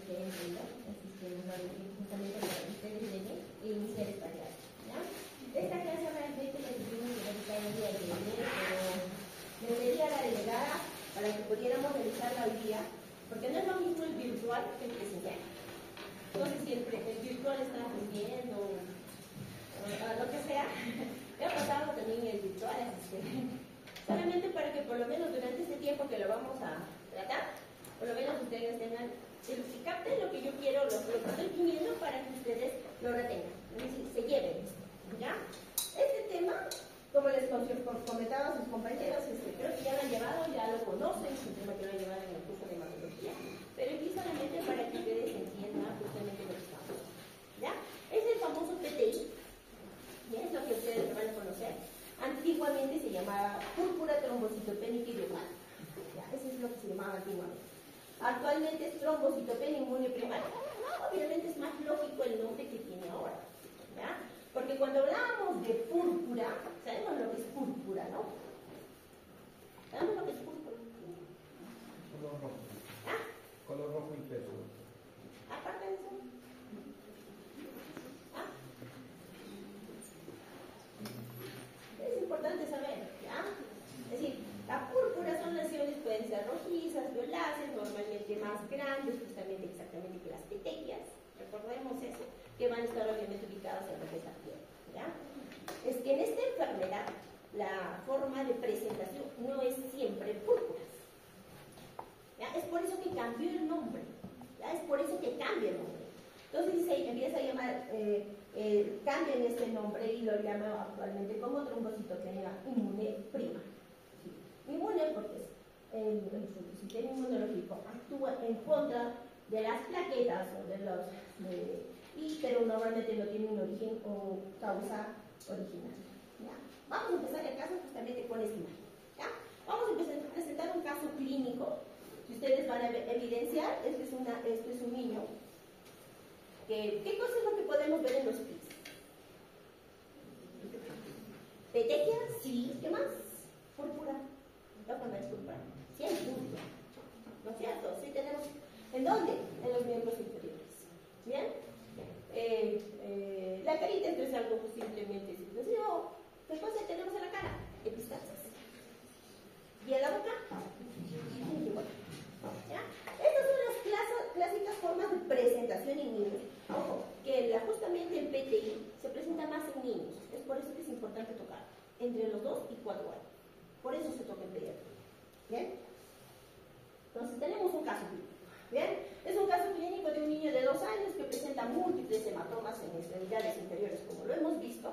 entiendo el sistema justamente para que ustedes lleguen e iniciar esta clase, ¿ya? Esta clase realmente la tuvimos que realizar el día de ayer, pero me pedí a la delegada para que pudiéramos realizarla hoy día, porque no es lo mismo el virtual que el presencial. No sé si el virtual está aprendiendo o lo que sea. Me ha pasado también el virtual, solamente para que por lo menos durante este tiempo que lo vamos a tratar, por lo menos ustedes tengan, que capten lo que yo quiero, lo que estoy pidiendo para que ustedes lo retengan, es decir, se lleven esto, ¿ya? Este tema, como les comentaba a sus compañeros, creo que ya lo han llevado, ya lo conocen, es un tema que lo han llevado en el curso de metodología, pero aquí solamente para que ustedes entiendan justamente lo que estamos haciendo, ¿ya? Es el famoso PTI, y es lo que ustedes van a conocer. Antiguamente se llamaba púrpura trombocitopénica idiopática, ¿ya? Eso es lo que se llamaba antiguamente. Actualmente es trombocitopenia inmune primaria. Obviamente es más lógico el nombre que tiene ahora, ¿ya? Porque cuando hablábamos de púrpura, sabemos lo que es púrpura, ¿no? ¿Sabemos lo que es púrpura? Color rojo. ¿Ah? Color rojo intenso. Aparte de eso. ¿Ah? Es importante saber, ¿ya? Es decir, la púrpura son lesiones, pueden ser rojizas, violáceas, normalmente más grandes, justamente exactamente que las petequias, recordemos eso, que van a estar obviamente ubicadas en lo que es la piel, ¿ya? Es que en esta enfermedad la forma de presentación no es siempre púrpuras, ¿ya? Es por eso que cambió el nombre, ¿ya? Es por eso que cambia el nombre. Entonces se empieza a llamar, cambian este nombre y lo llaman actualmente como trombocitopenia inmune prima. Inmune porque el sistema inmunológico actúa en contra de las plaquetas o de los pero normalmente no tiene un origen o causa original, ¿ya? Vamos a empezar el caso justamente con esta imagen, ¿ya? Vamos a empezar a presentar un caso clínico. Si ustedes van a evidenciar, este es un niño. ¿Qué cosa es lo que podemos ver en los pies? ¿Petequia? Sí. ¿Qué más? Púrpura. No es púrpura. Sí hay púrpura, ¿no es cierto? Sí tenemos. ¿En dónde? En los miembros inferiores. ¿Bien? La carita es algo simplemente situación. ¿Qué cosa tenemos en la cara? Epistaxis. ¿Y en la boca? Igual. ¿Ya? Estas son las clásicas formas de presentación en niños. Ojo, que justamente el PTI se presenta más en niños. Es por eso que es importante tocar entre los 2 y 4 años. Por eso se toca en pediatría. ¿Bien? Entonces tenemos un caso clínico. ¿Bien? Es un caso clínico de un niño de 2 años que presenta múltiples hematomas en extremidades inferiores, como lo hemos visto,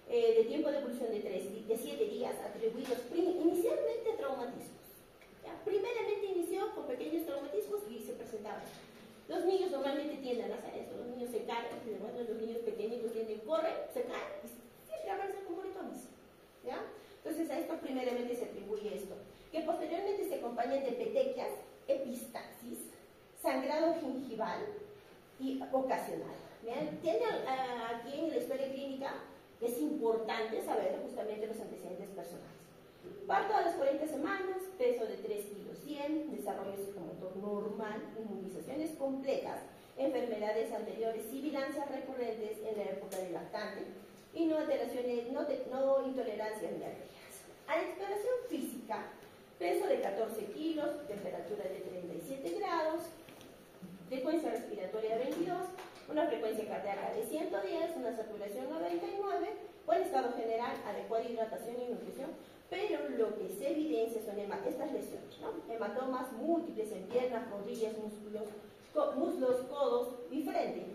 de tiempo de evolución de 7 días, atribuidos inicialmente a traumatismos. ¿Ya? Primeramente inició con pequeños traumatismos y se presentaban. Los niños normalmente tienden a hacer esto, los niños se caen, los niños pequeñitos tienden, corren, se caen y siempre aparecen con moretones. ¿Ya? Entonces a esto primeramente se atribuye esto, que posteriormente se acompañan de petequias, epistaxis, sangrado gingival y ocasional. ¿Bien? Tiene aquí en la historia clínica, es importante saber justamente los antecedentes personales. Parto a las 40 semanas, peso de 3 kilos 100, desarrollo psicomotor normal, inmunizaciones completas, enfermedades anteriores, sibilancias recurrentes en la época del lactante y no alteraciones, no intolerancias ni alergias. A la exploración física, peso de 14 kilos, temperatura de 37 grados, frecuencia respiratoria 22, una frecuencia cardíaca de 110, una saturación 99, buen estado general, adecuada hidratación y nutrición, pero lo que se evidencia son estas lesiones, ¿no? Hematomas múltiples en piernas, rodillas, muslos, codos y frente.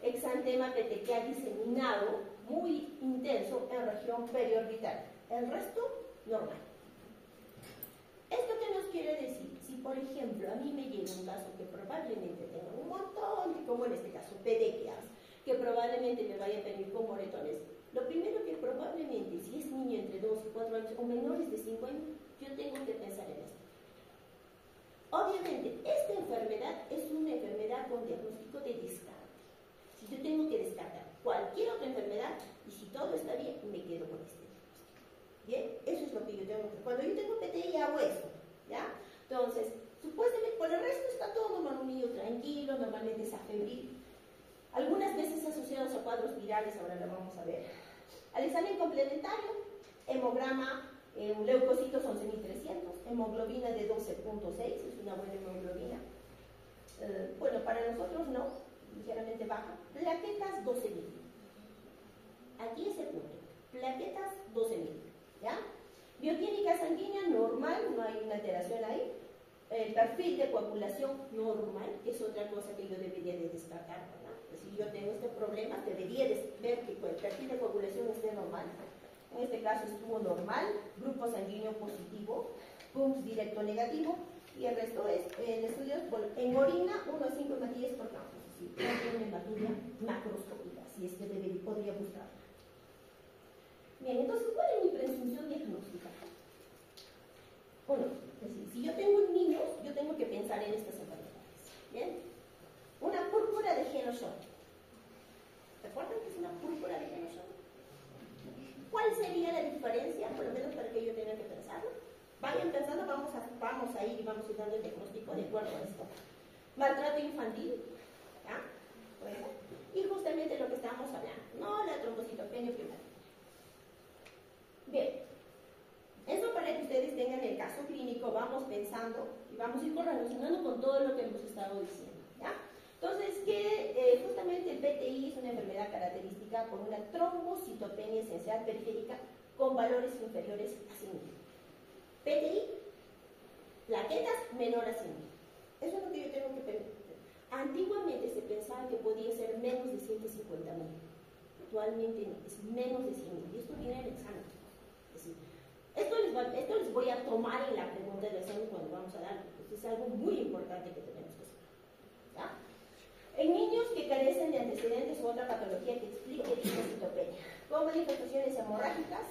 Exantema petequial diseminado, muy intenso en región periorbital. El resto, normal. ¿Esto qué nos quiere decir? Si, por ejemplo, a mí me llega un caso que probablemente tenga un montón, como en este caso, petequias, que probablemente me vaya a venir con moretones, lo primero que probablemente, si es niño entre 2 y 4 años o menores de 5 años, yo tengo que pensar en esto. Obviamente, esta enfermedad es una enfermedad con diagnóstico de descarte. Si yo tengo que descartar cualquier otra enfermedad, y si todo está bien, me quedo con este diagnóstico. ¿Bien? Eso es lo que yo tengo que hacer. Cuando yo tengo PTI, hago esto, ¿ya? Entonces, supuestamente, por el resto está todo normal, un niño tranquilo, normalmente febril, algunas veces asociados a cuadros virales, ahora lo vamos a ver. Al examen complementario, hemograma, leucocitos 11.300, hemoglobina de 12.6, es una buena hemoglobina. Bueno, para nosotros no, ligeramente baja. Plaquetas 12.000. Aquí es el punto. Plaquetas 12.000. ¿Ya? Bioquímica sanguínea normal, no hay una alteración ahí. El perfil de coagulación normal, que es otra cosa que yo debería de destacar, ¿verdad? Si yo tengo este problema, debería de ver que el perfil de coagulación esté normal. En este caso estuvo normal, grupo sanguíneo positivo, PUMS directo negativo, y el resto es el estudio en orina 1 a 5 hematías por campo, es decir, no tiene una hematuria macroscópica, si es que podría buscarla. Bien, entonces, ¿cuál es mi presunción diagnóstica? Uno, es decir, si yo tengo un niño, yo tengo que pensar en estas enfermedades. ¿Bien? Una púrpura de Henoch-Schönn. ¿Recuerdan que es una púrpura de Henoch-Schönn? ¿Cuál sería la diferencia, por lo menos para que yo tenga que pensarlo? Vayan pensando, vamos a ir y vamos a ir dando el diagnóstico de acuerdo a esto. Maltrato infantil, ¿ya? Bueno, y justamente lo que estábamos hablando, no la trombocitopenia primaria. Bien, eso para que ustedes tengan el caso clínico, vamos pensando y vamos a ir correlacionando con todo lo que hemos estado diciendo, ¿ya? Entonces, que justamente el PTI es una enfermedad característica por una trombocitopenia esencial periférica con valores inferiores a 100.000. PTI, plaquetas menor a 100.000. Eso es lo que yo tengo que pensar. Antiguamente se pensaba que podía ser menos de 150.000. Actualmente no, es menos de 100.000. Y esto viene en el examen. Es decir, esto les voy a tomar en la pregunta del examen cuando vamos a darlo. Esto es algo muy importante que tenemos que saber. ¿Ya? En niños que carecen de antecedentes u otra patología que explique trombocitopenia, con manifestaciones hemorrágicas,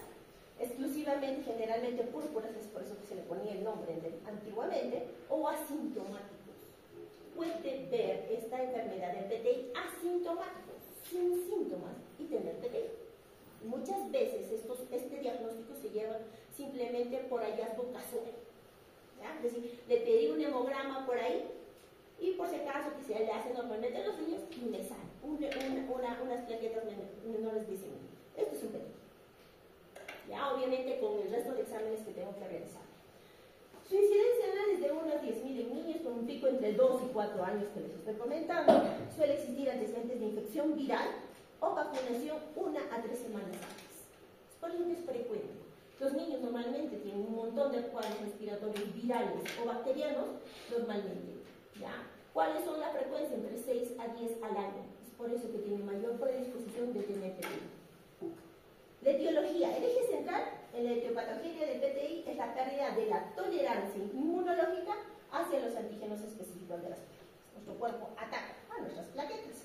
exclusivamente, generalmente púrpuras, es por eso que se le ponía el nombre antiguamente, o asintomáticos. Puede ver esta enfermedad del PTI asintomático, sin síntomas, y tener PTI. Muchas veces este diagnóstico se lleva simplemente por hallazgo casual. ¿Ya? Es decir, le pedí un hemograma por ahí, y por si acaso que se le hace normalmente a los niños, y me sale unas plaquetas menores de 100.000. Esto es un PTI. Ya, obviamente con el resto de exámenes que tengo que realizar. Su incidencia anual es de 1 a 10.000 en niños, con un pico entre 2 y 4 años que les estoy comentando. Suele existir antecedentes de infección viral o vacunación 1 a 3 semanas antes. Por eso es frecuente. Los niños normalmente tienen un montón de cuadros respiratorios virales o bacterianos, normalmente. ¿Ya? ¿Cuáles son la frecuencia? Entre 6 a 10 al año. Es por eso que tienen mayor predisposición de tener PTI. La etiología, el eje central en la etiopatogenia del PTI es la pérdida de la tolerancia inmunológica hacia los antígenos específicos de las plaquetas. Nuestro cuerpo ataca a nuestras plaquetas.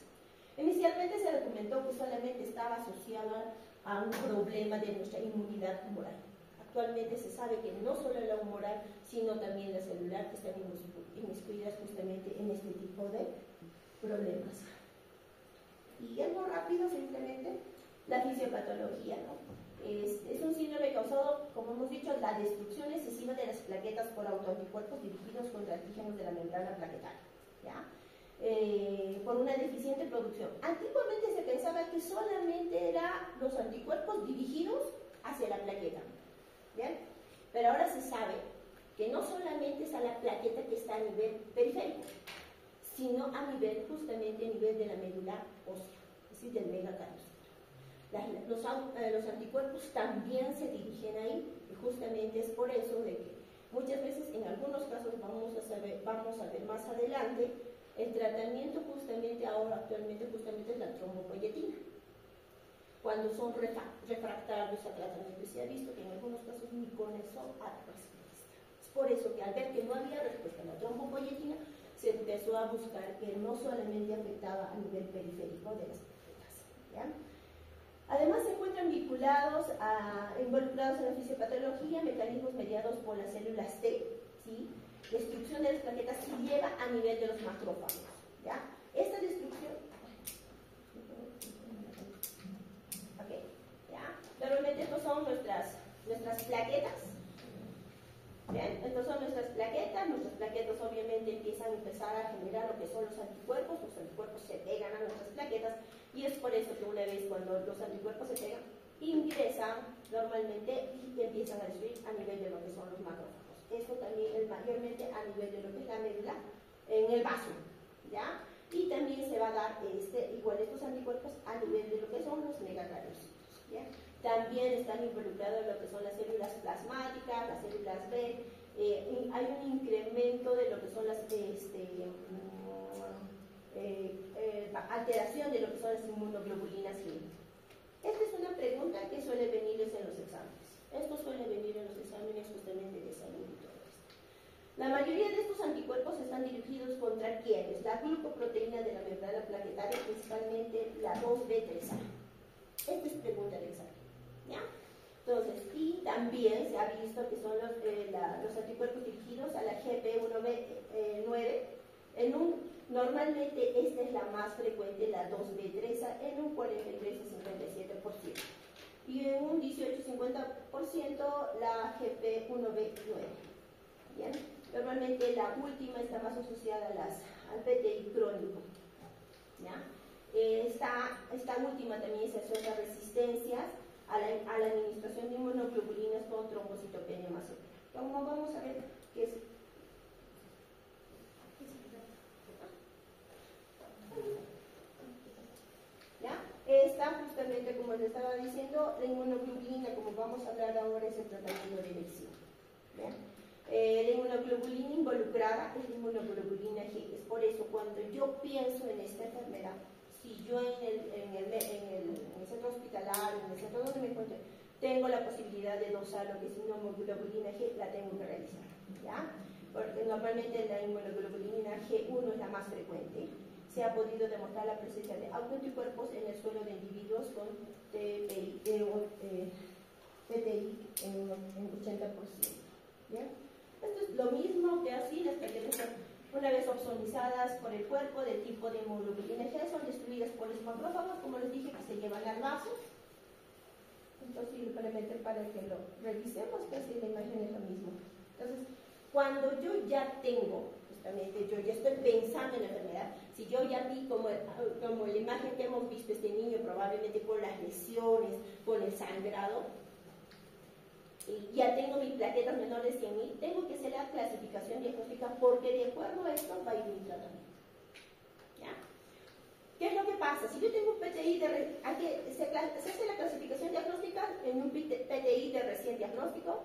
Inicialmente se documentó que solamente estaba asociada a un problema de nuestra inmunidad humoral. Actualmente se sabe que no solo la humoral, sino también la celular están inmiscuidas justamente en este tipo de problemas. Y algo rápido, simplemente, la fisiopatología, ¿no? Es un síndrome causado, como hemos dicho, la destrucción excesiva de las plaquetas por autoanticuerpos dirigidos contra antígenos de la membrana plaquetaria, ¿ya? Por una deficiente producción. Antiguamente se pensaba que solamente eran los anticuerpos dirigidos hacia la plaqueta, ¿bien? Pero ahora se sabe que no solamente es a la plaqueta que está a nivel periférico, sino a nivel, justamente a nivel de la médula ósea, es decir, del megacardiocito. Los anticuerpos también se dirigen ahí, y justamente es por eso de que muchas veces, en algunos casos, vamos a ver más adelante, el tratamiento justamente ahora, actualmente, justamente es la trombopoyetina. Cuando son refractarios a tratamiento, y se ha visto que en algunos casos ni con eso hay respuesta. Es por eso que al ver que no había respuesta a la trombopoyetina, se empezó a buscar que no solamente afectaba a nivel periférico de las plaquetas, ¿ya? Además se encuentran involucrados en la fisiopatología mecanismos mediados por las células T, ¿sí? Destrucción de las plaquetas se lleva a nivel de los macrófagos, ¿ya? Esta destrucción, okay, ¿ya? Normalmente estos son nuestras plaquetas, ¿bien? Estos son nuestras plaquetas obviamente empiezan a generar lo que son los anticuerpos se pegan a nuestras plaquetas y es por eso que una vez cuando los anticuerpos se pegan, ingresan normalmente y empiezan a destruir a nivel de lo que son los macrófagos. Esto también es mayormente a nivel de lo que es la médula en el vaso, ¿ya? Y también se va a dar igual estos anticuerpos a nivel de lo que son los megacardiocitos, ¿ya? También están involucrados lo que son las células plasmáticas, las células B. Hay un incremento de lo que son las alteración de lo que son las inmunoglobulinas G. Esta es una pregunta que suele venirles en los exámenes. Esto suele venir en los exámenes justamente de salud y todo esto. La mayoría de estos anticuerpos están dirigidos contra ¿quiénes? La glucoproteína de la membrana plaquetaria, principalmente la 2B3A. Esta es pregunta del examen, ¿ya? Entonces, y también se ha visto que son los anticuerpos dirigidos a la GP1B9. Normalmente esta es la más frecuente, la 2B3A, en un 43 a 57%. Y en un 18-50% la GP1B9. ¿Bien? Normalmente la última está más asociada al PTI crónico. ¿Ya? Esta última también se asocia a resistencias a la administración de inmunoglobulinas con trombocitopenia más alta. Vamos a ver qué es. ¿Ya? Esta justamente, como les estaba diciendo, la inmunoglobulina, como vamos a hablar ahora, es el tratamiento de elección. La inmunoglobulina involucrada es la inmunoglobulina G. Es por eso cuando yo pienso en esta enfermedad, si yo en el centro hospitalario, en el centro donde me encuentro, tengo la posibilidad de dosar lo que es inmunoglobulina G, la tengo que realizar, ¿ya? Porque normalmente la inmunoglobulina G1 es la más frecuente. Se ha podido demostrar la presencia de autoanticuerpos en el suelo de individuos con PTI en 80%. ¿Bien? Esto es lo mismo que así las plaquetas son una vez opsonizadas por el cuerpo del tipo de inmunoglobulina G, son destruidas por los macrófagos, como les dije, que se llevan al vaso. Entonces, simplemente para que lo revisemos, casi la imagen es lo mismo. Entonces, cuando yo ya tengo, justamente, yo ya estoy pensando en la enfermedad, si yo ya vi como la imagen que hemos visto este niño, probablemente con las lesiones, con el sangrado, y ya tengo mis plaquetas menores de 100.000, tengo que hacer la clasificación diagnóstica porque de acuerdo a esto va a ir mi tratamiento. ¿Ya? ¿Qué es lo que pasa? Si yo tengo un PTI se hace la clasificación diagnóstica en un PTI de recién diagnóstico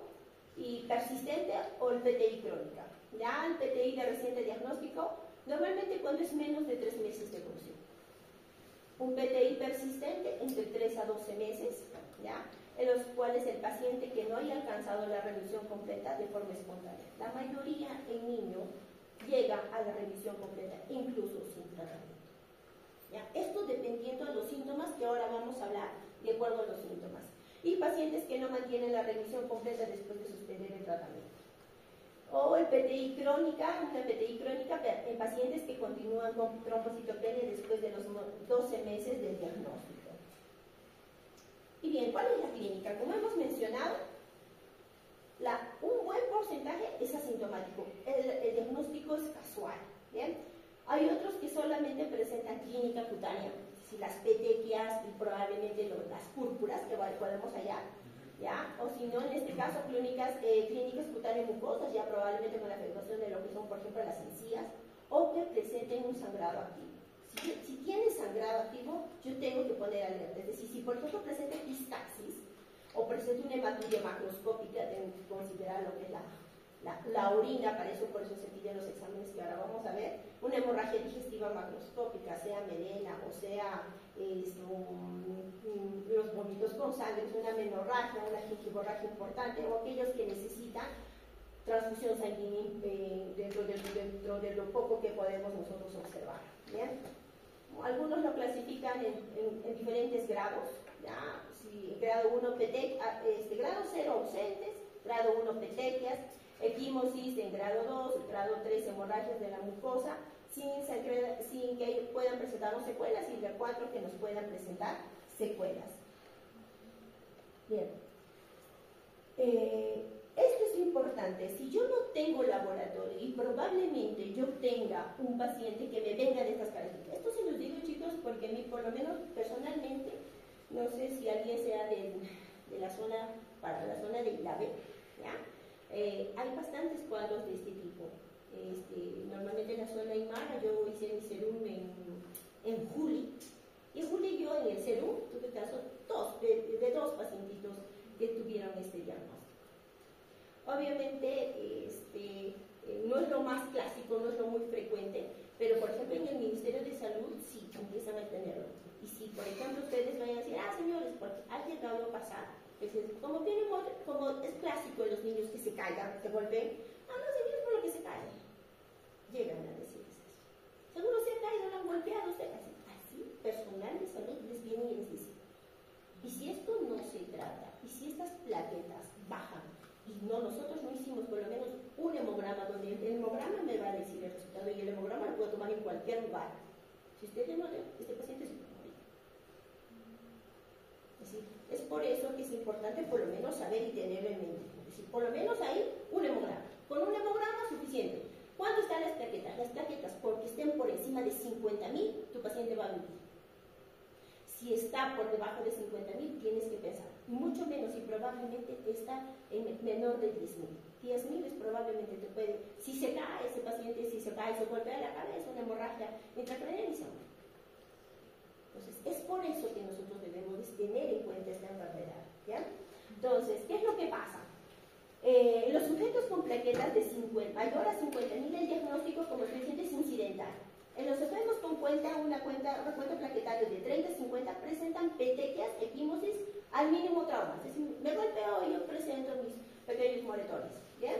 y persistente o el PTI crónica. Ya el PTI de reciente diagnóstico, normalmente cuando es menos de 3 meses de evolución. Un PTI persistente entre 3 a 12 meses, ¿ya? En los cuales el paciente que no haya alcanzado la remisión completa de forma espontánea. La mayoría en niños llega a la remisión completa, incluso sin tratamiento. ¿Ya? Esto dependiendo de los síntomas que ahora vamos a hablar, de acuerdo a los síntomas. Y pacientes que no mantienen la remisión completa después de suspender el tratamiento. O el PTI crónica, una PTI crónica en pacientes que continúan con trombocitopenia después de los 12 meses del diagnóstico. Y bien, ¿cuál es la clínica? Como hemos mencionado, un buen porcentaje es asintomático. El diagnóstico es casual. ¿Bien? Hay otros que solamente presentan clínica cutánea, si las petequias y probablemente las púrpuras que podemos hallar, ¿ya? O si no, en este caso, clínicas cutáneas mucosas, ya probablemente con la afectación de lo que son, por ejemplo, las encías, o que presenten un sangrado activo. Si tiene sangrado activo, yo tengo que poner alerta. Es decir, si por ejemplo presenta epistaxis o presenta una hematuria macroscópica, tengo que considerar lo que es la orina, por eso se piden los exámenes que ahora vamos a ver, una hemorragia digestiva macroscópica, sea melena o sea los vómitos con sangre, una menorragia, una gingivorragia importante, o aquellos que necesitan transfusión sanguínea dentro de lo poco que podemos nosotros observar. ¿Bien? Algunos lo clasifican en diferentes grados, ¿ya? Si grado 1 grado 0 ausentes, grado 1 petequias, equimosis en grado 2, grado 3 hemorragias de la mucosa, sin que puedan presentarnos secuelas, y de 4 que nos puedan presentar secuelas. Bien. Esto es importante, si yo no tengo laboratorio y probablemente yo tenga un paciente que me venga de estas características, esto se los digo, chicos, porque a mí, por lo menos personalmente, no sé si alguien sea de la zona, para la zona de Ilave, ¿ya? Hay bastantes cuadros de este tipo. Normalmente en la zona Aymara yo hice mi serum en Juli, y en Juli yo en el serum tuve caso de dos pacientitos que tuvieron este diagnóstico. Obviamente no es lo más clásico, no es lo muy frecuente, pero por ejemplo en el Ministerio de Salud sí empiezan a tenerlo. Y si por ejemplo ustedes vayan a decir, señores, porque ha llegado a pasar, como es clásico en los niños que se caigan, que golpeen, no señores, por lo que se caen, llegan a decirles eso. Seguro se ha caído, lo han golpeado usted, así personal de salud les viene y les dice, y si esto no se trata, y si estas plaquetas bajan, y nosotros no hicimos por lo menos un hemograma, donde el hemograma me va a decir el resultado, y el hemograma lo puedo tomar en cualquier lugar. Si usted no le, este paciente se puede morir. Es por eso que es importante por lo menos saber y tenerlo en mente. Es decir, por lo menos ahí un hemograma. Con un hemograma suficiente. ¿Cuándo están las plaquetas? Las plaquetas, porque estén por encima de 50.000, tu paciente va a vivir. Si está por debajo de 50.000, tienes que pensar. Y mucho menos si probablemente está en menor de 10.000. 10.000 es probablemente te puede, si se cae ese paciente, si se cae, se golpea la cabeza, una hemorragia intracraneal y se muere. Entonces, es por eso que nosotros debemos tener en cuenta esta enfermedad, ¿ya? Entonces, ¿qué es lo que pasa? Los sujetos con plaquetas de 50, mayor a 50.000, el diagnóstico, como se dice, es incidental. En los enfermos con recuento plaquetario de 30 a 50 presentan petequias, equimosis, al mínimo trauma. Es decir, me golpeo y yo presento mis pequeños moretones, ¿bien?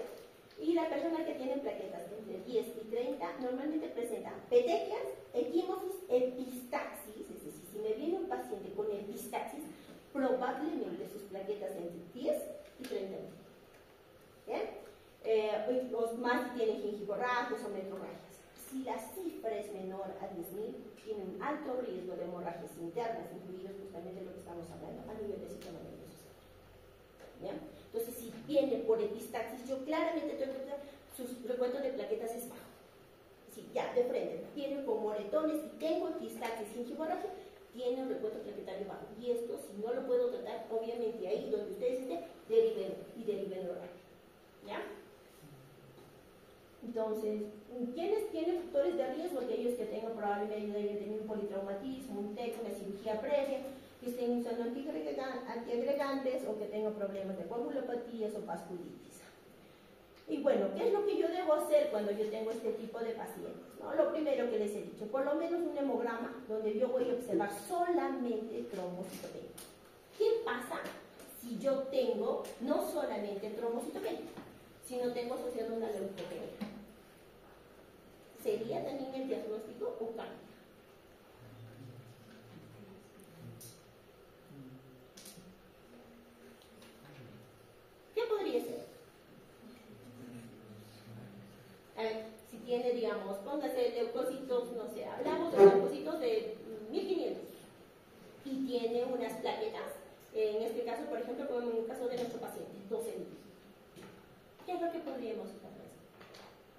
Y la persona que tiene plaquetas entre 10 y 30 normalmente presenta petequias, equimosis, epistaxis. Es decir, si me viene un paciente con epistaxis, probablemente sus plaquetas entre 10 y 30 mil. ¿Bien? Los más tienen gingivorragias o metrorragias. Si la cifra es menor a 10.000, tienen un alto riesgo de hemorragias internas, incluidos justamente lo que estamos hablando a nivel de sistema nervioso central. ¿Bien? Entonces, si viene por epistaxis, yo claramente tengo que ver sus recuentos de plaquetas es bajo. Si ya de frente viene con moretones y tengo epistaxis, gingivorragia, tiene un recuento plaquetario bajo. Y esto, si no lo puedo tratar, obviamente ahí donde ustedes estén, deriven hemorragia. ¿Ya? Entonces, ¿quiénes tienen factores de riesgo? Aquellos que tengan probablemente un politraumatismo, un TEC, una cirugía previa, que estén usando antiagregantes o que tengan problemas de coagulopatías o vasculitis. Y bueno, ¿qué es lo que yo debo hacer cuando yo tengo este tipo de pacientes? ¿No? Lo primero que les he dicho, por lo menos un hemograma donde yo voy a observar solamente trombocitopenia. ¿Qué pasa si yo tengo no solamente trombocitopenia, sino tengo asociado una leucopenia? ¿Sería también el diagnóstico o cambia? ¿Qué podría ser? A ver, si tiene, digamos, póngase leucocitos, no sé, hablamos de leucocitos de 1500 y tiene unas plaquetas, en este caso, por ejemplo, como en el caso de nuestro paciente, 12.000. ¿Qué es lo que podríamos hacer?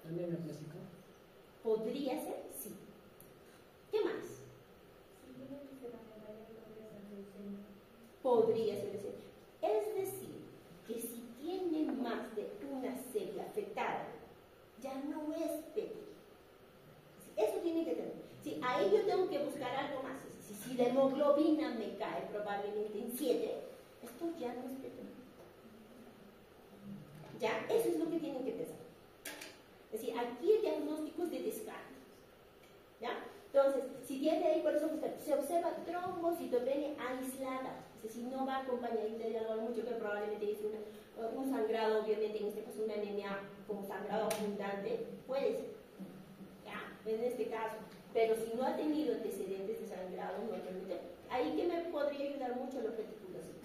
¿Anemia clásica? ¿Podría ser? Sí. ¿Qué más? Podría ser ese. Es decir, que si tiene más de una célula afectada, ya no es PET. Eso tiene que tener. Sí, ahí yo tengo que buscar algo más. Si la hemoglobina me cae probablemente en 7, esto ya no es PET. Ya, eso es lo que tienen que pensar. Es decir, aquí el diagnóstico es de descarte. ¿Ya? Entonces, si tiene ahí, por eso se observa trombocitopenia aislada. Es decir, no va acompañadita de algo mucho que probablemente es un sangrado, obviamente, en este caso una anemia como sangrado abundante, puede ser. ¿Ya? En este caso. Pero si no ha tenido antecedentes de sangrado, normalmente, ahí que me podría ayudar mucho los reticulocitos.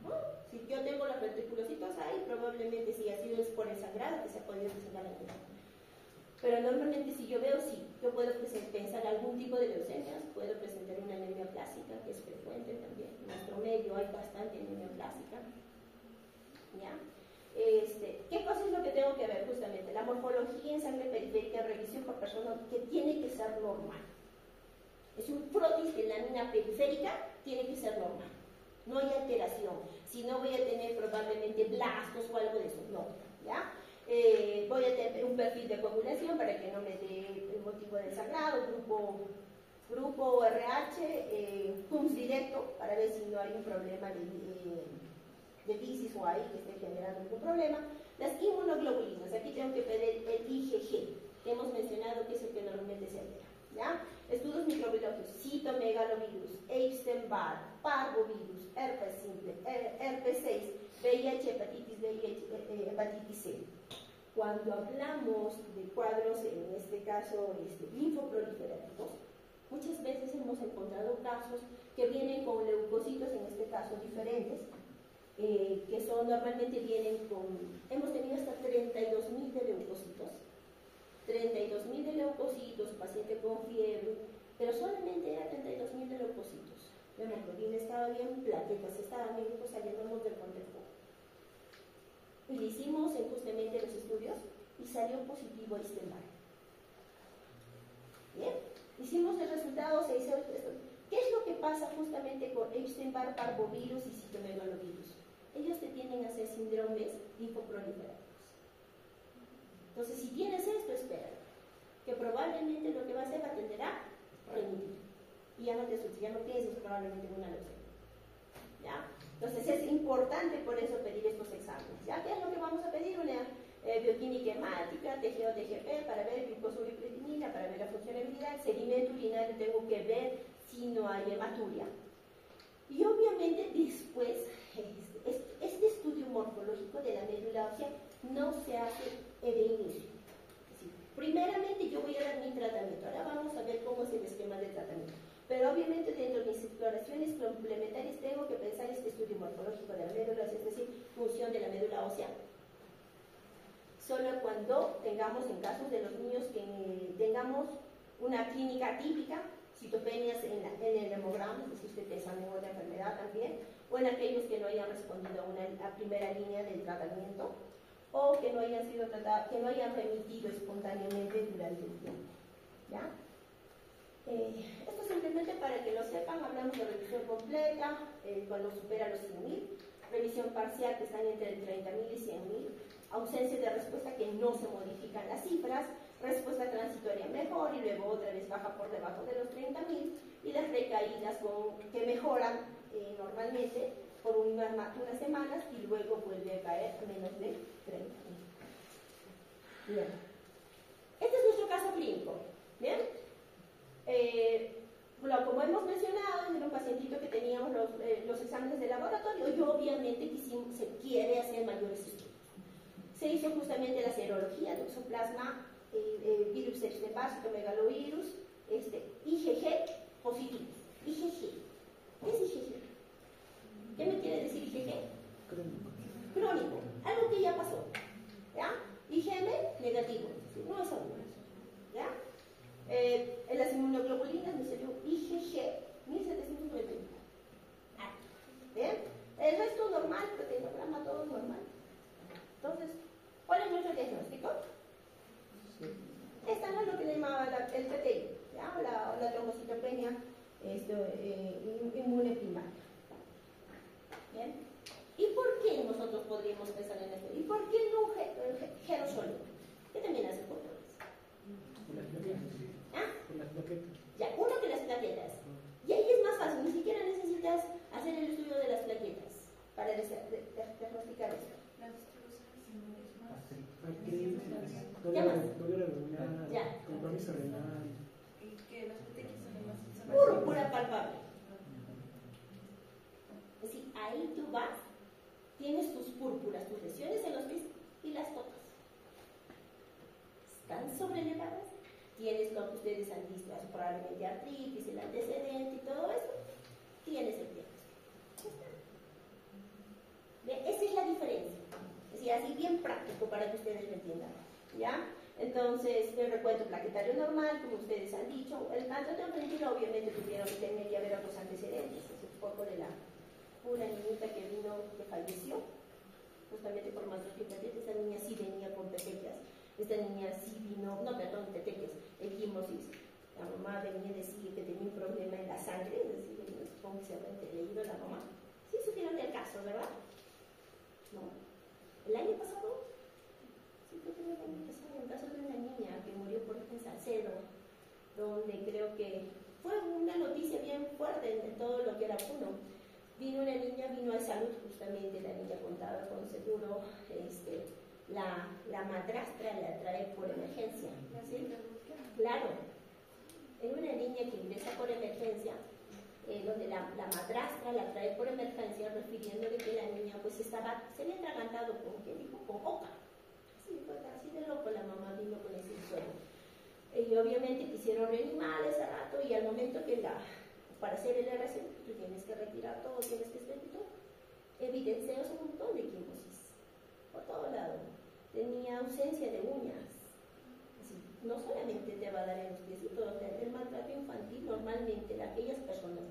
¿No? Si yo tengo los reticulocitos ahí, probablemente si ha sido por el sangrado que se ha podido presentar la anemia. Pero normalmente si yo veo, sí, yo puedo pensar algún tipo de leucemias, puedo presentar una anemia plástica, que es frecuente también. En nuestro medio hay bastante anemia plástica. ¿Ya? ¿Qué cosa es lo que tengo que ver justamente? La morfología en sangre periférica en revisión por persona que tiene que ser normal. Es un frotis de lámina periférica, tiene que ser normal. No hay alteración. Si no, voy a tener probablemente blastos o algo de eso. No, ¿ya? Voy a tener un perfil de coagulación para que no me dé el motivo del sangrado, grupo RH, PUMS directo, para ver si no hay un problema de bisis o ahí que esté generando algún problema. Las inmunoglobulinas, aquí tengo que pedir el IgG, que hemos mencionado que es el que normalmente se altera. ¿Ya? Estudios microbiológicos, citomegalovirus, Epstein-Barr, parvovirus, herpes simple, herpes 6, VIH, hepatitis VIH, hepatitis C. Cuando hablamos de cuadros, en este caso linfoproliferativos, muchas veces hemos encontrado casos que vienen con leucocitos, en este caso diferentes, que normalmente vienen con, hemos tenido hasta 32.000 de leucocitos, 32.000 de leucocitos, paciente con fiebre, pero solamente era 32.000 de leucocitos. La hemoglobina estaba bien, plaquetas estaban bien, pues saliéndonos del contexto. Y le hicimos justamente los estudios y salió positivo Epstein-Barr. Bien, hicimos el resultado, se hizo esto. ¿Qué es lo que pasa justamente con Epstein-Barr, parvovirus y citomegalovirus? Ellos te tienden a hacer síndromes linfoproliferativos. Entonces, si tienes esto, espera, que probablemente lo que va a hacer va a tender a remitir. Y ya no te asustes, ya no pienses probablemente en una leucemia. ¿Ya? Entonces, es importante por eso pedir estos exámenes. ¿Ya? ¿Qué es lo que vamos a pedir? Una bioquímica hemática, TGO, TGP, para ver glucosuricreatinina, para ver la funcionabilidad, sedimento urinario, tengo que ver si no hay hematuria. Y obviamente después, este estudio morfológico de la médula ósea no se hace de inicio. Es decir, primeramente yo voy a dar mi tratamiento, ahora vamos a ver cómo es el esquema de tratamiento. Pero obviamente dentro de mis exploraciones complementarias tengo que pensar este estudio morfológico de la médula ósea, es decir, función de la médula ósea. Solo cuando tengamos, en casos de los niños que tengamos una clínica típica, citopenias en el hemograma, es decir, que examen otra enfermedad también, o en aquellos que no hayan respondido a primera línea del tratamiento, o que no hayan sido tratados, que no hayan remitido espontáneamente durante el tiempo. ¿Ya? Esto simplemente para que lo sepan, hablamos de revisión completa, cuando supera los 100.000, revisión parcial que están entre el 30.000 y 100.000, ausencia de respuesta que no se modifican las cifras, respuesta transitoria mejor y luego otra vez baja por debajo de los 30.000 y las recaídas que mejoran normalmente por unas semanas y luego vuelve a caer a menos de 30.000. Bien. Este es nuestro caso clínico. Bien. Como hemos mencionado, era un pacientito que teníamos los exámenes de laboratorio y obviamente se quiere hacer mayores estudios. Se hizo justamente la serología, toxoplasma, virus Epstein-Barr, citomegalovirus, IgG positivo. IgG. ¿Qué es IgG? ¿Qué me quiere decir IgG? Crónico. Algo que ya pasó. ¿Ya? IgM negativo. No es aún. ¿Ya? En las inmunoglobulinas me salió IgG 1791. ¿Bien? El resto normal, proteinograma todo normal. Entonces, ¿cuál es nuestro diagnóstico? Esta no es lo que le llamaba el PTI, ¿ya? La trombocitopenia inmune primaria. ¿Bien? ¿Y por qué nosotros podríamos pensar en esto? ¿Y por qué no gerosólido? ¿Qué también hace controles? Con las plaquetas. Ya, uno que las plaquetas. Y ahí es más fácil, ni siquiera necesitas hacer el estudio de las plaquetas para diagnosticar esto. Compromiso renal. Púrpura palpable. Es decir, ahí tú vas, tienes tus púrpuras, tus lesiones en los pies y las tocas. Están sobrelevadas, tienes lo que ustedes han visto, probablemente artritis, el antecedente y todo eso, tienes el diagnóstico. Esa es la diferencia. Es decir, así bien práctico para que ustedes lo entiendan. ¿Ya? Entonces, el recuento plaquetario normal, como ustedes han dicho, el angiotensin obviamente tuvieron que tener que haber otros antecedentes. Es un poco de una niñita que vino, que falleció, justamente por maltrato, esta niña sí venía con petequias, esta niña sí vino, no, perdón, petequias, equimosis. La mamá venía a decir que tenía un problema en la sangre, es decir, supongo que se habrá leído la mamá. Sí supieron del caso, ¿verdad? No. El año pasado, sí creo que el año pasado, el caso de una niña que murió por en Salcedo, donde creo que fue una noticia bien fuerte en todo lo que era Puno. Vino una niña, vino a salud justamente, la niña contaba con seguro, la madrastra la trae por emergencia, ¿sí? Claro, era una niña que ingresa por emergencia, donde la madrastra la trae por emergencia, refiriéndole que la niña pues se le había atragantado con, ¿qué dijo? Con coca. Así de loco la mamá vino con ese sueño. Y obviamente quisieron reanimar ese rato, y al momento que para hacer el RC, tú tienes que retirar todo, tienes que hacer todo, evidenciamos un montón de equimosis por todo lado. Tenía ausencia de uñas. Así, no solamente te va a dar en los piecitos, el maltrato infantil normalmente, aquellas personas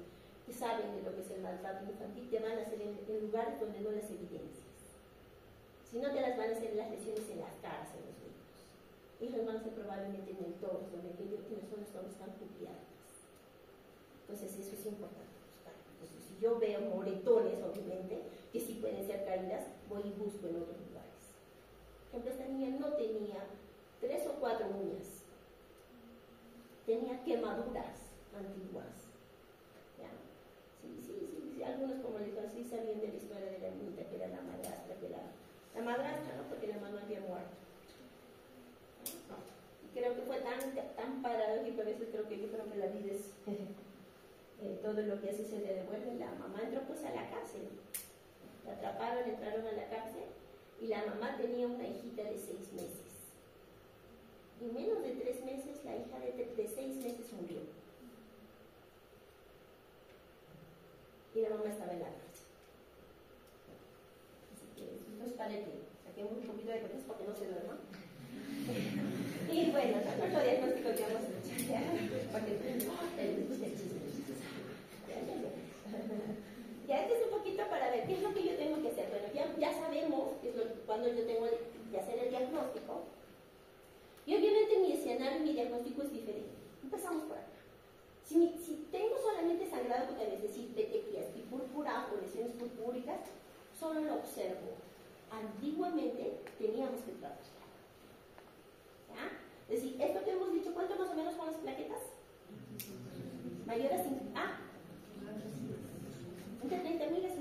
que saben de lo que es el maltrato infantil te van a hacer en lugares donde no las evidencias. Si no, te las van a hacer las lesiones en las caras, en los dedos. Y las van a hacer probablemente en el torso, donde aquellas zonas no están cubiertas. Entonces eso es importante buscar. Entonces, si yo veo moretones, obviamente, que sí pueden ser caídas, voy y busco en otros lugares. Por ejemplo, esta niña no tenía 3 o 4 uñas. Tenía quemaduras antiguas. ¿Ya? Sí, algunos, como les digo, sí sabían de la historia de la niñita, que era la madrastra, la madrastra, ¿no? Porque la mamá había muerto. Y creo que fue tan paradójico, a veces creo que yo creo que la vida es todo lo que hace se le devuelve. La mamá entró pues a la cárcel, la atraparon, entraron a la cárcel, y la mamá tenía una hijita de 6 meses. Y menos de 3 meses la hija de 6 meses murió. Y la mamá estaba en la cárcel. Así que esto es para que saquemos un poquito de cosas para que no se duerma. Y bueno, no lo diagnóstico que hemos hecho, ¿ya? Porque ya este es un poquito para ver qué es lo que yo tengo que hacer. Bueno, ya sabemos qué es cuando yo tengo que hacer el diagnóstico. Y obviamente mi escenario y mi diagnóstico es diferente. Empezamos por acá. Si tengo solamente sangrado cutáneo, es decir, petequias y púrpura o lesiones purpúricas, solo lo observo. Antiguamente teníamos que tratarla. ¿Ya? Es decir, esto que hemos dicho, ¿cuánto más o menos son las plaquetas? Mayor a 5. Entre 30.000 y 50.000.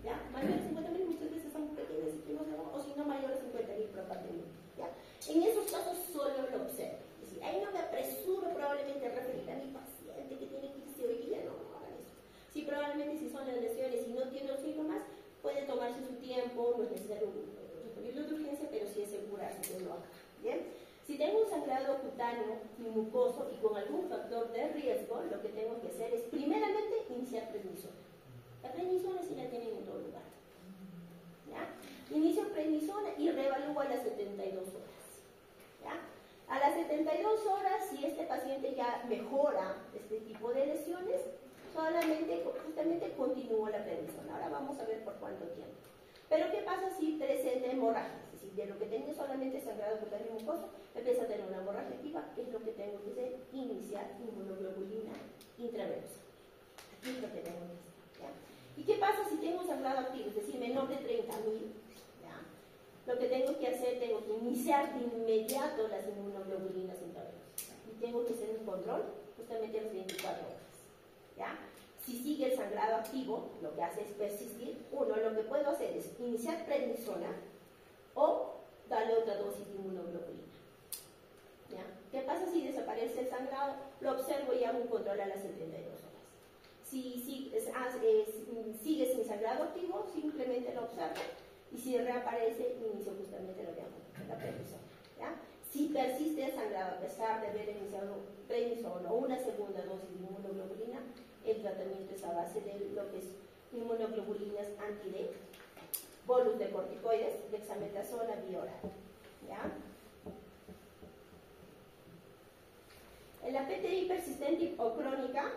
¿Ya? Mayor a 50.000 muchas veces son pequeñas y que no sabemos, o si no, mayor a 50.000 probablemente. ¿Ya? En esos casos solo lo observo. Es decir, ahí no me apresuro probablemente a referir a mi paciente que tiene que irse hoy día, no hagan eso. Sí, probablemente si son las lesiones y no tiene los síntomas, puede tomarse su tiempo, no es necesario referirlo de urgencia, pero sí asegurarse que lo haga. ¿Bien? Si tengo un sangrado cutáneo y mucoso y con algún factor de riesgo, lo que tengo que hacer es, primeramente, iniciar prednisona. La prednisona sí la tienen en todo lugar. ¿Ya? Inicio prednisona y reevalúo a las 72 horas. ¿Ya? A las 72 horas, si este paciente ya mejora este tipo de lesiones, solamente, justamente continúo la prednisona. Ahora vamos a ver por cuánto tiempo. Pero ¿qué pasa si presenta hemorragia? Es decir, de lo que tenía solamente sangrado cutáneo y mucoso, empieza a tener una hemorragia activa, que es lo que tengo que hacer, iniciar inmunoglobulina intravenosa. Aquí es lo que tengo que hacer. ¿Ya? ¿Y qué pasa si tengo un sangrado activo? Es decir, menor de 30.000. Lo que tengo que hacer, tengo que iniciar de inmediato las inmunoglobulinas intravenosas. Y tengo que hacer un control justamente a las 24 horas. ¿Ya? Si sigue el sangrado activo, lo que hace es persistir. Uno, lo que puedo hacer es iniciar prednisona o darle otra dosis de inmunoglobulina. ¿Ya? ¿Qué pasa si desaparece el sangrado? Lo observo y hago un control a las 72 horas. Si sigue sin sangrado activo, simplemente lo observo. Y si reaparece, inicio justamente lo que llamo la prednisona. ¿Ya? Si persiste el sangrado a pesar de haber iniciado prednisona o una segunda dosis de inmunoglobulina, el tratamiento es a base de lo que es inmunoglobulinas anti-D, bolus de corticoides, dexametasona vía oral. ¿Ya? En la PTI persistente o crónica,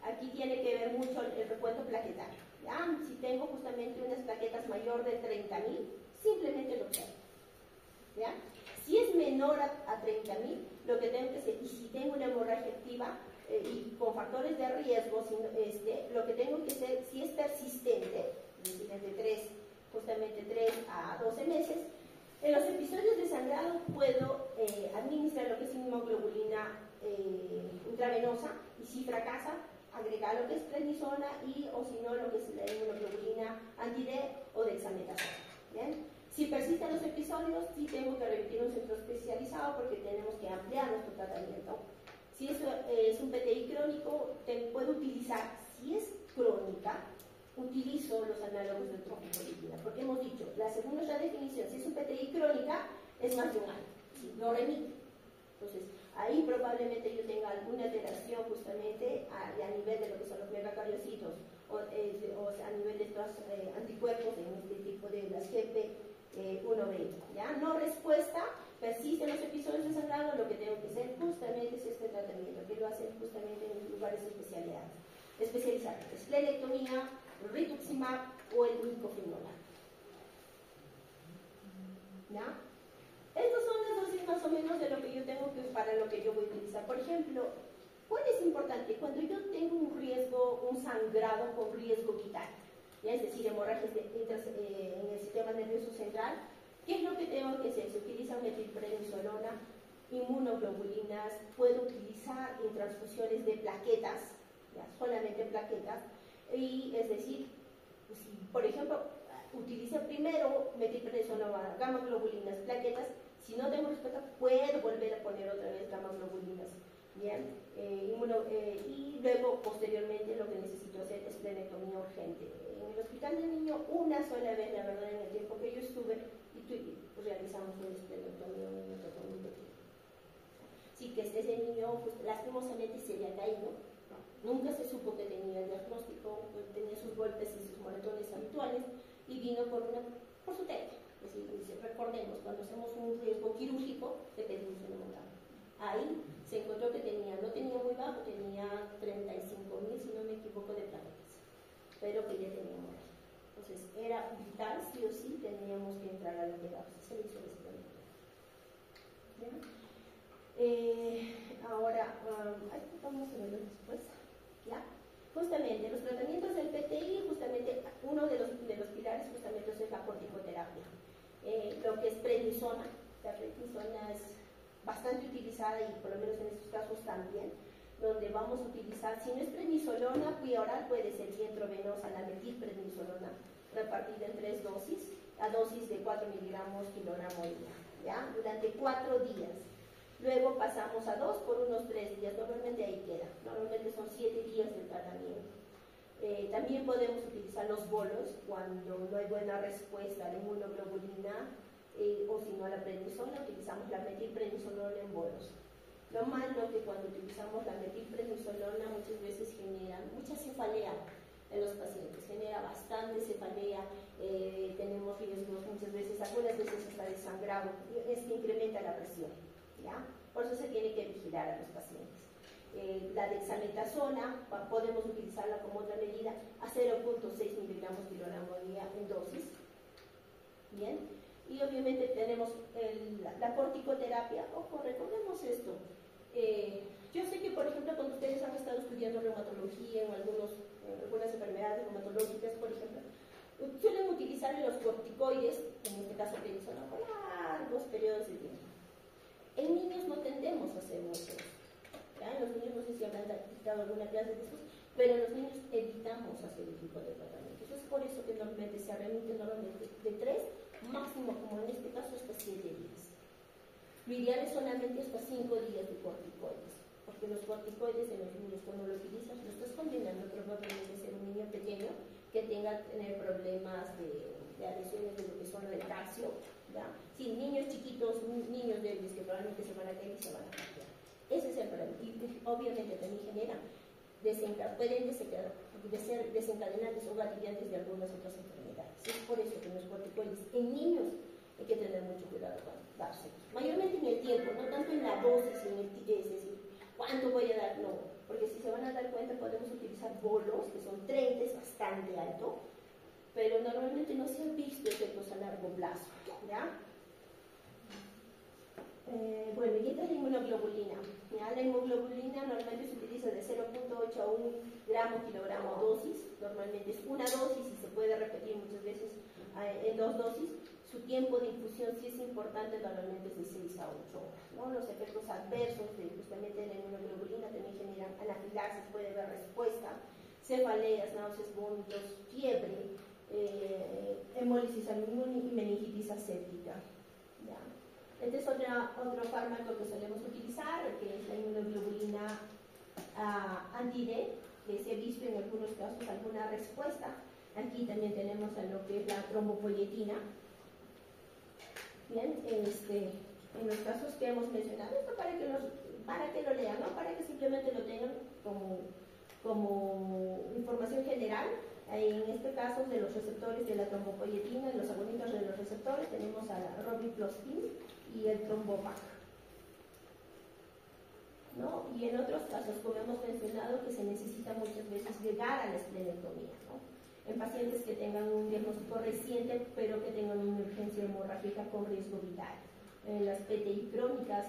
aquí tiene que ver mucho el recuento plaquetario. ¿Ya? Si tengo justamente unas plaquetas mayor de 30.000, simplemente lo que hago. ¿Ya? Si es menor a 30.000, lo que tengo que hacer, y si tengo una hemorragia activa y con factores de riesgo, lo que tengo que hacer, si es persistente, es decir, entre justamente 3 a 12 meses, en los episodios de sangrado puedo administrar lo que es inmunoglobulina intravenosa, y si fracasa, agregar lo que es prednisona y o si no lo que es la inmunoglobulina anti-D o dexametasona. ¿Bien? Si persisten los episodios, sí tengo que remitir a un centro especializado porque tenemos que ampliar nuestro tratamiento. Si eso es un PTI crónico, puedo utilizar, si es crónica, utilizo los análogos de troficolípida, porque hemos dicho, según nuestra definición, si es un PTI crónica, es más de un año, ¿sí? No remite. Entonces, ahí probablemente yo tenga alguna alteración justamente a nivel de lo que son los megacariocitos o a nivel de estos anticuerpos en este tipo de las GP1B. ¿Ya? No respuesta, persisten los episodios de sangrado, lo que tengo que hacer justamente es este tratamiento, que lo hacen justamente en lugares especializados. Esplenectomía, rituximab o el micofenolat. ¿Ya? Estas son las dosis más o menos de lo que yo tengo para lo que yo voy a utilizar. Por ejemplo, ¿cuál es importante? Cuando yo tengo un riesgo, un sangrado con riesgo vital, ¿ya? Es decir, hemorragias en el sistema nervioso central, ¿qué es lo que tengo que hacer? Se utiliza metilprednisolona, inmunoglobulinas, puedo utilizar en transfusiones de plaquetas, ¿ya? Solamente plaquetas, y es decir, si por ejemplo utilice primero metilprednisolona, gamma globulinas, plaquetas, si no tengo respuesta, puedo volver a poner otra vez gamma globulinas. Bien, y luego posteriormente lo que necesito hacer es esplenectomía urgente. En el hospital del niño, una sola vez, la verdad, en el tiempo que yo estuve, y realizamos una esplenectomía en un tratamiento. Sí, que ese niño pues, lastimosamente se había caído, nunca se supo que tenía el diagnóstico, tenía sus golpes y sus moretones habituales, y vino por su técnica. Es decir, recordemos, cuando hacemos un riesgo quirúrgico, le pedimos una hemograma. Ahí se encontró que no tenía muy bajo, tenía 35.000, si no me equivoco, de plaquetas, pero que ya tenía hemorragia. Entonces, era vital, sí o sí, teníamos que entrar a la terapia. Se le hizo el experimento. Ahora, vamos a verlo después. ¿Ya? Justamente, los tratamientos del PTI, justamente, uno de los pilares justamente es la corticoterapia. Lo que es prednisona, la prednisona es bastante utilizada y por lo menos en estos casos también, donde vamos a utilizar, si no es prednisolona, vía oral puede ser vía intravenosa, la metilprednisolona, repartida en 3 dosis, a dosis de 4 miligramos kilogramo día, ¿ya? Durante 4 días. Luego pasamos a 2 por unos 3 días, normalmente ahí queda, normalmente son 7 días de tratamiento. También podemos utilizar los bolos cuando no hay buena respuesta a la inmunoglobulina o si no la prednisona, utilizamos la metilprednisolona en bolos. Lo malo que cuando utilizamos la metilprednisolona muchas veces genera mucha cefalea en los pacientes, genera bastante cefalea, tenemos riesgos muchas veces, algunas veces hasta de sangrado, es que incrementa la presión, ¿ya? Por eso se tiene que vigilar a los pacientes. La dexametasona podemos utilizarla como otra medida a 0.6 miligramos kilogramo día en dosis. Bien, y obviamente tenemos la corticoterapia. Ojo, recordemos esto. Yo sé que, por ejemplo, cuando ustedes han estado estudiando reumatología en algunas enfermedades reumatológicas, por ejemplo, suelen utilizar los corticoides, en este caso prednisona, por largos periodos de tiempo. En niños no tendemos a hacer mucho. En los niños no sé si habrán dictado alguna clase de estos, pero en los niños evitamos hacer el tipo de tratamiento. Eso es por eso que normalmente se remite de 3, máximo como en este caso hasta 7 días. Lo ideal es solamente hasta 5 días de corticoides, porque los corticoides en los niños cuando lo utilizas lo estás combinando probablemente ser un niño pequeño que tenga tener problemas de adhesiones de lo que son el calcio, ¿ya? Sí, niños chiquitos, niños débiles que probablemente se van a caer y se van a cambiar. Ese es el problema. Y obviamente también pueden ser desencadenantes o gatillantes de algunas otras enfermedades. Es por eso que los corticoides en niños hay que tener mucho cuidado con dárselos. Mayormente en el tiempo, no tanto en la dosis, es decir, ¿cuánto voy a dar? No, porque si se van a dar cuenta podemos utilizar bolos, que son 30, es bastante alto, pero normalmente no se han visto efectos a largo plazo, ¿ya? Bueno, y esta es la inmunoglobulina. ¿Ya? La inmunoglobulina normalmente se utiliza de 0.8 a 1 gramo kilogramo dosis. Normalmente es una dosis y se puede repetir muchas veces en 2 dosis. Su tiempo de infusión sí es importante, normalmente es de 6 a 8 horas. ¿No? Los efectos adversos de justamente la inmunoglobulina también generan anafilaxis, puede haber respuesta, cefaleas, náuseas, vómitos, fiebre, hemólisis albuminal y meningitis aséptica. ¿Ya? Este es otro fármaco que solemos utilizar, que es la inmunoglobulina anti-D, que se ha visto en algunos casos alguna respuesta. Aquí también tenemos a lo que es la trombopoyetina. Bien, en los casos que hemos mencionado, esto para que lo lean, no para que simplemente lo tengan como información general. En este caso, de los receptores de la trombopoyetina, los agonitas de los receptores, tenemos a la riboflavin y el trombopac, ¿no? Y en otros casos, como hemos mencionado, que se necesita muchas veces llegar a la esplenectomía, ¿no? En pacientes que tengan un diagnóstico reciente, pero que tengan una urgencia hemorrágica con riesgo vital. En las PTI crónicas,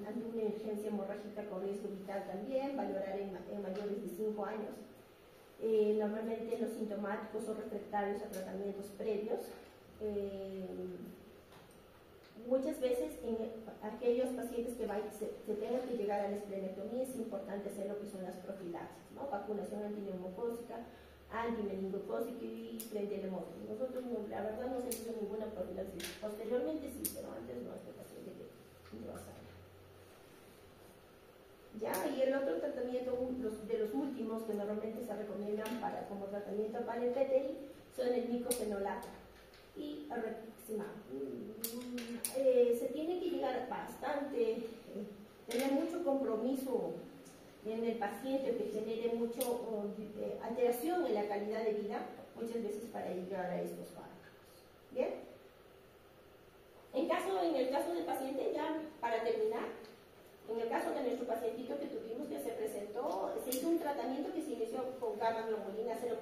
ante una urgencia hemorrágica con riesgo vital también, valorar en mayores de 5 años. Normalmente los sintomáticos o refractarios a tratamientos previos. Muchas veces en aquellos pacientes que se tengan que llegar a la esplenectomía es importante hacer lo que son las profilaxis, ¿no? Vacunación antineumocócica, antimeningocócica y frente al hemófilo. Nosotros, la verdad, no se hizo ninguna profilaxis. Posteriormente sí, pero antes no, este paciente que no sabe. ¿Ya? Y el otro tratamiento, de los últimos que normalmente se recomiendan como tratamiento para el PTI, son el micofenolato y el rituximab. Se tiene que llegar bastante, tener mucho compromiso en el paciente que genere mucho alteración en la calidad de vida, muchas veces para llegar a estos fármacos. ¿Bien? En el caso del paciente, ya para terminar, en el caso de nuestro pacientito que tuvimos que se presentó, se hizo un tratamiento que se inició con gamma globulina 0.8.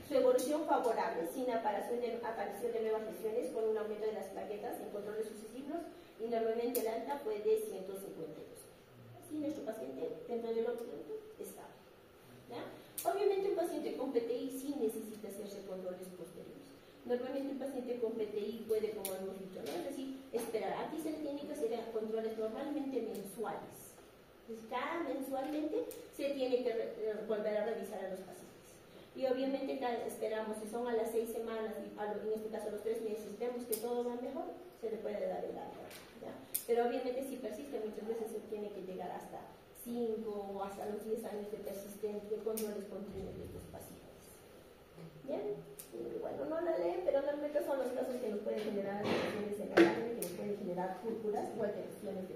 Su evolución favorable, sin aparición de nuevas lesiones, con un aumento de las plaquetas en controles sucesivos, y normalmente el alta fue de 152. Así nuestro paciente, dentro de lo que estaba. ¿Ya? Obviamente un paciente con PTI sí necesita hacerse controles posteriores. Normalmente un paciente con PTI puede, como hemos dicho, ¿no? Es decir, esperar. Aquí se le tiene que hacer controles normalmente mensuales. Entonces, cada mensualmente se tiene que volver a revisar a los pacientes. Y obviamente esperamos, si son a las 6 semanas, en este caso a los 3 meses, vemos que todo va mejor, se le puede dar el alta. ¿Ya? Pero obviamente si persiste, muchas veces se tiene que llegar hasta 5 o hasta los 10 años de persistencia de controles continuos de estos pacientes. Bien, y bueno, no la leen, pero normalmente son los casos que nos pueden generar alteraciones en la carne, que nos pueden generar púrpuras o alteraciones de